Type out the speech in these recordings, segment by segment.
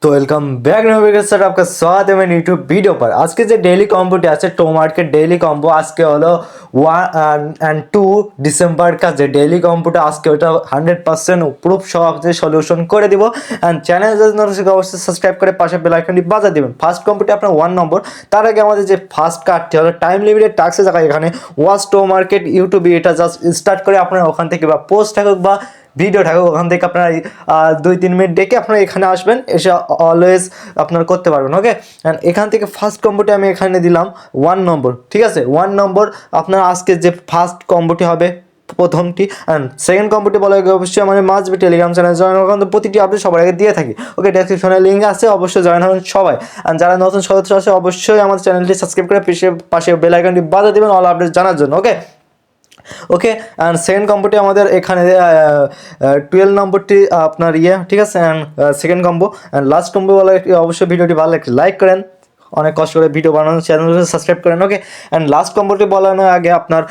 तो welcome back नोवेगा sir आपका स्वागत है मेरे यूट्यूब वीडियो पर। आज के जो डेली कॉम्बोटी আছে টো মার্কেট ডেইলি কম্বো আজকে হলো 1 और 2 ডিসেম্বর का যে ডেইলি কম্বোটা আজকে ওটা 100% প্রুফ সহ আপনাদের সলিউশন করে দিব। এন্ড চ্যানেল যদি নতুন থাকে অবশ্যই সাবস্ক্রাইব করে পাশে বেল আইকনটি বাজা দিবেন। ফার্স্ট কম্বোটি আপনার 1 নম্বর। তার আগে আমাদের যে ফার্স্ট কার্ডটি হলো টাইম লিমিটেড টাস্কে জায়গা এখানে ওয়াচ টো মার্কেট ইউটিউবে এটা জাস্ট স্টার্ট করে আপনারা ওখান থেকে বা পোস্ট থাকুক বা ভিডিও থাকুক ওখান থেকে আপনারা 2-3 মিনিট ডেকে আপনারা এখানে আসবেন, এসে অলওয়েজ আপনারা করতে পারবেন। ওকে, অ্যান্ড এখান থেকে ফার্স্ট কম্বোটি আমি এখানে দিলাম 1 নম্বর। ঠিক আছে, 1 নম্বর আপনার আজকে যে ফার্স্ট কম্বোটি হবে প্রথমটি। অ্যান্ড সেকেন্ড কম্বোটি বলা অবশ্যই আমাদের মাঝবি টেলিগ্রাম চ্যানেল জয়েন হওয়ার কারণে প্রতিটি আপডেট সবার আগে দিয়ে থাকি। ওকে, ডেসক্রিপশনে লিঙ্ক আছে, অবশ্যই জয়েন হবেন সবাই। অ্যান্ড যারা নতুন সদস্য আছে অবশ্যই আমাদের চ্যানেলটি সাবস্ক্রাইব করে পাশে বেল আইকনটি বাজা দেবেন অল আপডেট জানার জন্য। ওকে ওকে, অ্যান্ড সেকেন্ড কম্বোটি আমাদের এখানে 12 নম্বরটি আপনার ঠিক আছে। And second combo and last combo বলা অবশ্যই ভিডিওটি ভালো লাগলে লাইক করেন, অনেক কষ্ট করে ভিডিও বানানো, চ্যানেলটি সাবস্ক্রাইব করেন। ওকে, অ্যান্ড লাস্ট কম্বোটি বলানোর আগে আপনার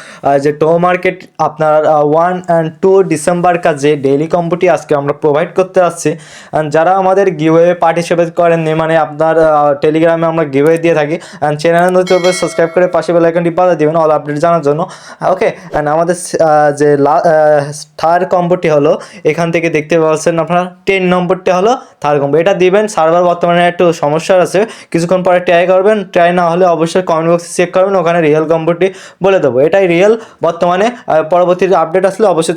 যে টো মার্কেট আপনার 1 और 2 ডিসেম্বর का যে ডেইলি কম্বোটি আজকে আমরা প্রোভাইড করতে আসছি। অ্যান্ড যারা আমাদের গিভওয়ে পার্টিসিপেট করেননি, মানে আপনার টেলিগ্রামে আমরা গিভওয়ে দিয়ে থাকি, অ্যান্ড চ্যানেল নতুন সাবস্ক্রাইব করে পাশে বেল আইকনটি বাজা দিবেন অল আপডেট জানার জন্য। ওকে, অ্যান্ড আমাদের যে থার্ড কম্বোটি হলো এখান থেকে দেখতে পাচ্ছেন আপনার 10 নম্বরটি হলো থার্ড কম্বো। এটা দিবেন, সার্ভার বর্তমানে একটু সমস্যা আছে, কিছুক্ষণ পরে ট্রাই করবেন, ট্রাই না হলে অবশ্যই কমেন্ট বক্সে চেক করবেন, ওখানে রিয়েল কম্বোটি বলে দেবো। এটাই রিয়েল বর্তমানে, পরবর্তী আপডেট আসলে অবশ্যই